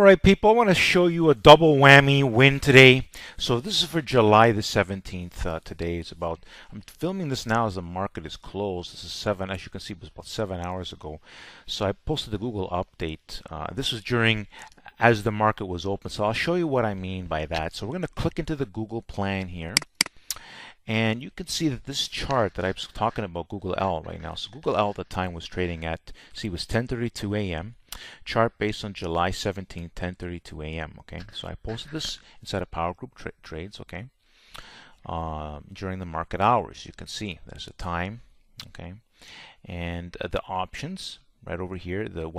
All right, people, I want to show you a double whammy win today. So this is for July the 17th. Today is about, I'm filming this now as the market is closed. This is as you can see, it was about 7 hours ago. So I posted the Google update. This was during, as the market was open. So I'll show you what I mean by that. So we're going to click into the Google plan here. And you can see that this chart that I was talking about, Google L right now. So Google L at the time was trading at, see, it was 10:32 a.m. Chart based on July 17th, 10:32 a.m. Okay, so I posted this inside of PowerGroupTrades. Okay, during the market hours, you can see there's a time. Okay, and the options right over here, the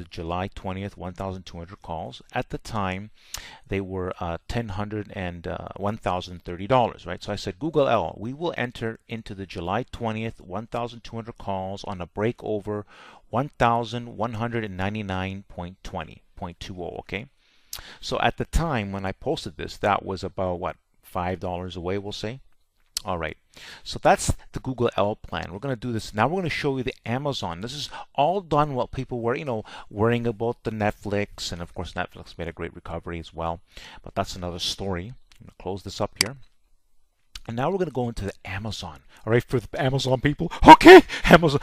July 20th, 1,200 calls. At the time, they were $1,030, right? So I said, Google L, we will enter into the July 20th, 1,200 calls on a break over 1,199.20, okay? So at the time when I posted this, that was about, what, $5 away, we'll say? All right, so that's the Google L plan. We're going to do this. Now we're going to show you the Amazon. This is all done while people were, worrying about the Netflix. And of course, Netflix made a great recovery as well. But that's another story. I'm going to close this up here. And now we're going to go into the Amazon. All right, for the Amazon people. Okay, Amazon.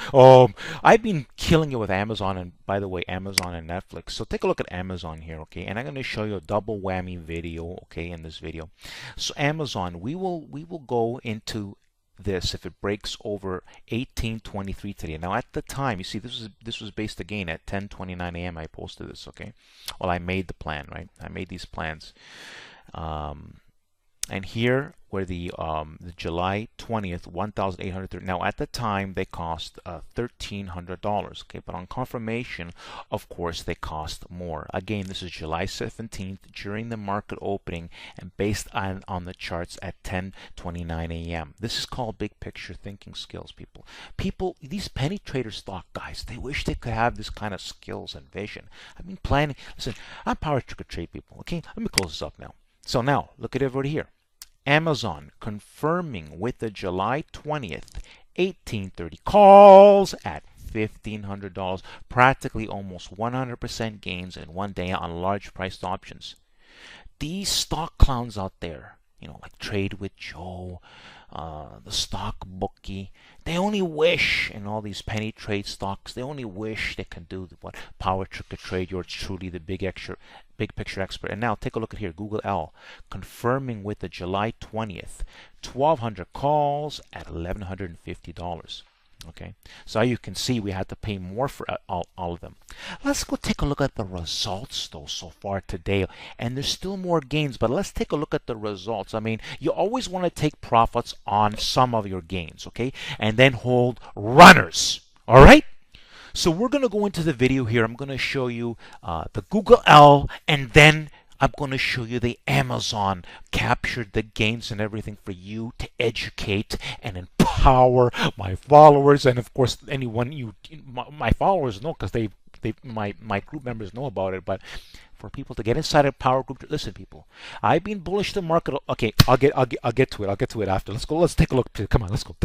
I've been killing it with Amazon, and by the way, Amazon and Netflix. So take a look at Amazon here, okay? And I'm going to show you a double whammy video, okay, in this video. So Amazon, we will go into this if it breaks over 1823 today. Now at the time, you see, this was based again at 10:29 a.m. I posted this, okay? Well, I made the plan, right? I made these plans. And here were the July 20th, 1,830. Now at the time they cost $1,300. Okay, but on confirmation, of course, they cost more. Again, this is July 17th during the market opening and based on the charts at 10:29 a.m. This is called big picture thinking skills, people. These penny trader stock guys, they wish they could have this kind of skills and vision. I've been planning. Listen, I'm PowerGroupTrades people. Okay, let me close this up now. So now, look at it over here. Amazon confirming with the July 20th, 1830 calls at $1,500. Practically almost 100% gains in one day on large priced options. These stock clowns out there, like Trade with Joe, the stock bookie, they only wish, in all these penny trade stocks, they only wish they can do what PowerGroupTrades, yours truly, the big picture expert. And now take a look at here, Google L, confirming with the July 20th, 1,200 calls at $1,150. Okay, so you can see we had to pay more for all of them. Let's go take a look at the results though so far today, and there's still more gains, but let's take a look at the results. I mean, you always want to take profits on some of your gains, okay, and then hold runners. All right, so we're going to go into the video here. I'm going to show you the Google L, and then I'm going to show you the Amazon captured the gains and everything for you to educate and empower my followers, and of course anyone my followers know, because my group members know about it. But for people to get inside of Power Group, listen, people, I've been bullish the market. Okay, I'll get to it. I'll get to it after. Let's go. Let's take a look. Come on, let's go.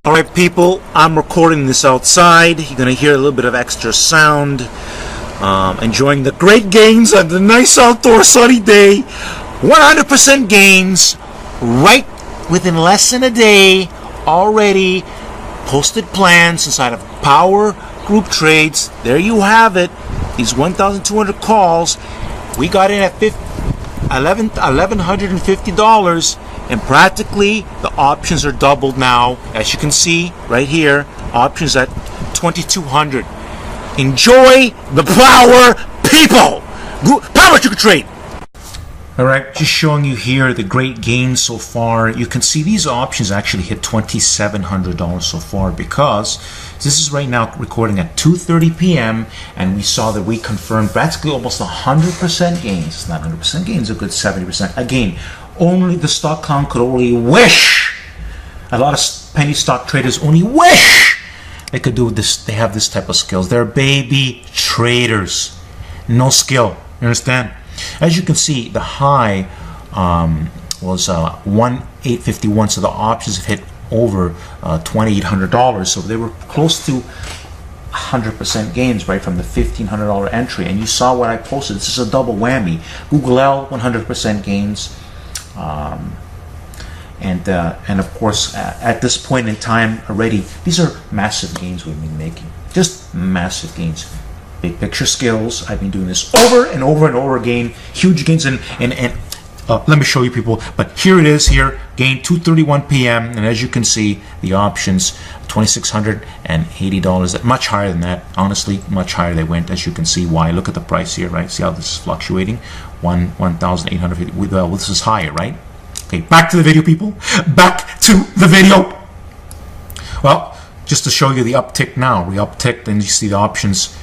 All right, people, I'm recording this outside. You're gonna hear a little bit of extra sound. Enjoying the great gains on the nice outdoor sunny day. 100% gains right within less than a day. Already posted plans inside of PowerGroupTrades. There you have it. These 1,200 calls. We got in at $1,150, and practically the options are doubled now. As you can see right here, options at $2,200. Enjoy the power, people! PowerGroupTrades! Alright, just showing you here the great gains so far. You can see these options actually hit $2,700 so far, because this is right now recording at 2:30 p.m. and we saw that we confirmed practically almost 100% gains. It's not 100% gains, a good 70%. Again, only the stock clown could only wish. A lot of penny stock traders only wish they could do this. They have this type of skills. They're baby traders. No skill. You understand? As you can see, the high was 1,851. So the options have hit over $2,800. So they were close to 100% gains right from the $1,500 entry. And you saw what I posted. This is a double whammy. Google L, 100% gains. And of course, at this point in time already, these are massive gains we've been making. Just massive gains. Big picture skills. I've been doing this over and over and over again. Huge gains. And let me show you, people. But here it is here. Gain 2:31 p.m. And as you can see, the options, $2,680. Much higher than that. Honestly, much higher they went. As you can see, why? Look at the price here, right? See how this is fluctuating? 1,850. Well, this is higher, right? Okay, back to the video, people. Back to the video. Well, just to show you the uptick now. We upticked, and you see the options,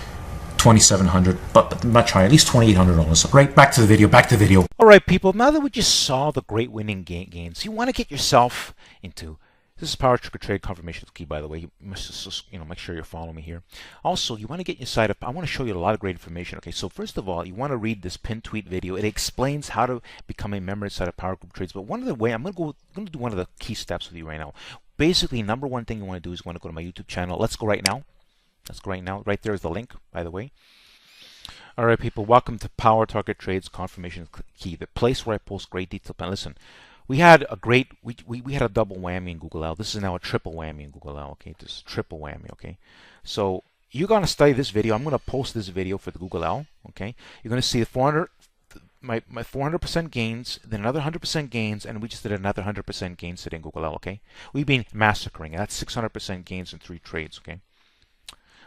$2,700, but much higher, at least $2,800. Right, back to the video, back to the video. All right, people, now that we just saw the great winning gains, you want to get yourself into, this is Power Trade Confirmation Key, by the way. You must, make sure you're following me here. Also, you want to get your site up. I want to show you a lot of great information. Okay, so first of all, you want to read this pinned tweet video. It explains how to become a member inside of PowerGroupTrades. But one of the way I'm going to do one of the key steps with you right now. Basically, number one thing you want to do is you want to go to my YouTube channel. Let's go right now. Let's go right now. Right there is the link, by the way. All right, people, welcome to Power Target Trades Confirmation Key, the place where I post great detail. But listen, we had a great, we had a double whammy in Google L. This is now a triple whammy in Google L. Okay, this is triple whammy. Okay, so you're gonna study this video. I'm gonna post this video for the Google L. Okay, you're gonna see the 400, my 400% gains, then another 100% gains, and we just did another 100% gains today in Google L. Okay, we've been massacring. That's 600% gains in 3 trades. Okay.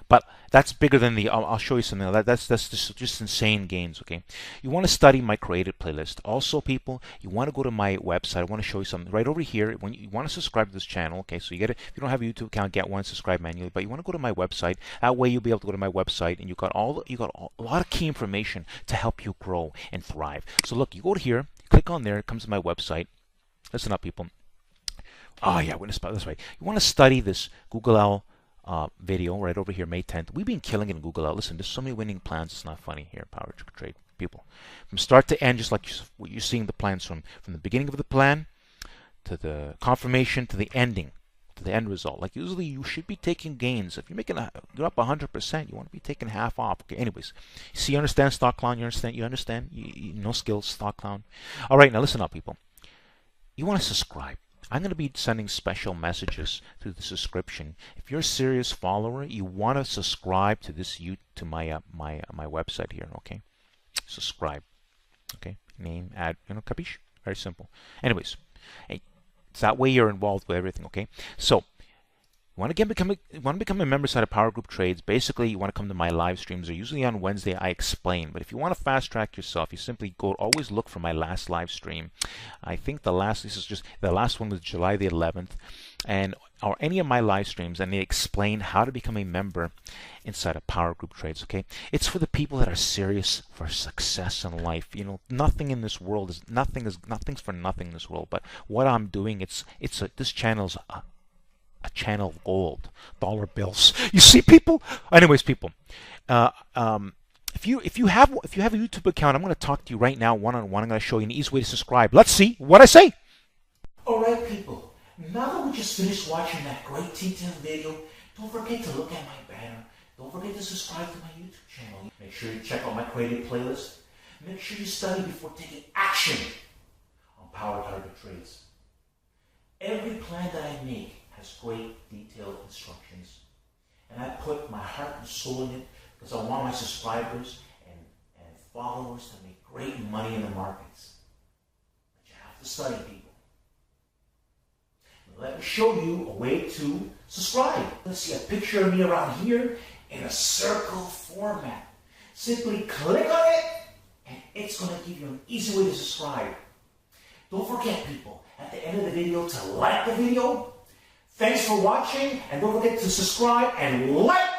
But that's bigger than the, I'll show you something. That's just insane gains, okay? You want to study my created playlist. Also, people, you want to go to my website. I want to show you something right over here. When you want to subscribe to this channel, okay? So you get it. If you don't have a YouTube account, get one, subscribe manually. But you want to go to my website. That way, you'll be able to go to my website, and you got a lot of key information to help you grow and thrive. So look, you go to here, click on there. It comes to my website. Listen up, people. Oh yeah, we're gonna spell this right. You want to study this Google L video right over here, May 10th. We've been killing it in Google L. Listen, there's so many winning plans. It's not funny here, Power Trade people. From start to end, just like what you're seeing the plans from the beginning of the plan to the confirmation to the ending, to the end result. Like usually, you should be taking gains. If you're making you're up 100%, you want to be taking half off. Okay. Anyways, see, you understand, Stock Clown? You understand? You understand? You no skills, Stock Clown. All right, now listen up, people. You want to subscribe. I'm going to be sending special messages through the subscription. If you're a serious follower, you want to subscribe to this my my website here. Okay, subscribe. Okay, name, ad, capiche? Very simple. Anyways, hey, it's that way you're involved with everything. Okay, so. You want to become a member side of Power Group Trades. Basically, you want to come to my live streams. They're usually on Wednesday. I explain. But if you want to fast track yourself, you simply always look for my last live stream. I think the last one was July the 11th, or any of my live streams, and they explain how to become a member inside of Power Group Trades. Okay, it's for the people that are serious for success in life. Nothing in this world is nothing's for nothing in this world. But what I'm doing, this channel's a channel of gold, dollar bills. You see, people. Anyways, people, if you have a YouTube account, I'm going to talk to you right now, one-on-one. I'm going to show you an easy way to subscribe. Let's see what I say. All right, people. Now that we just finished watching that great detailed video, don't forget to look at my banner. Don't forget to subscribe to my YouTube channel. Make sure you check out my creative playlist. Make sure you study before taking action on Power Target Trades. Every plan that I make has great detailed instructions, and I put my heart and soul in it because I want my subscribers and followers to make great money in the markets. But you have to study, people. Let me show you a way to subscribe. Let's see a picture of me around here in a circle format. Simply click on it, and it's going to give you an easy way to subscribe. Don't forget, people, at the end of the video to like the video. Thanks for watching, and don't forget to subscribe and like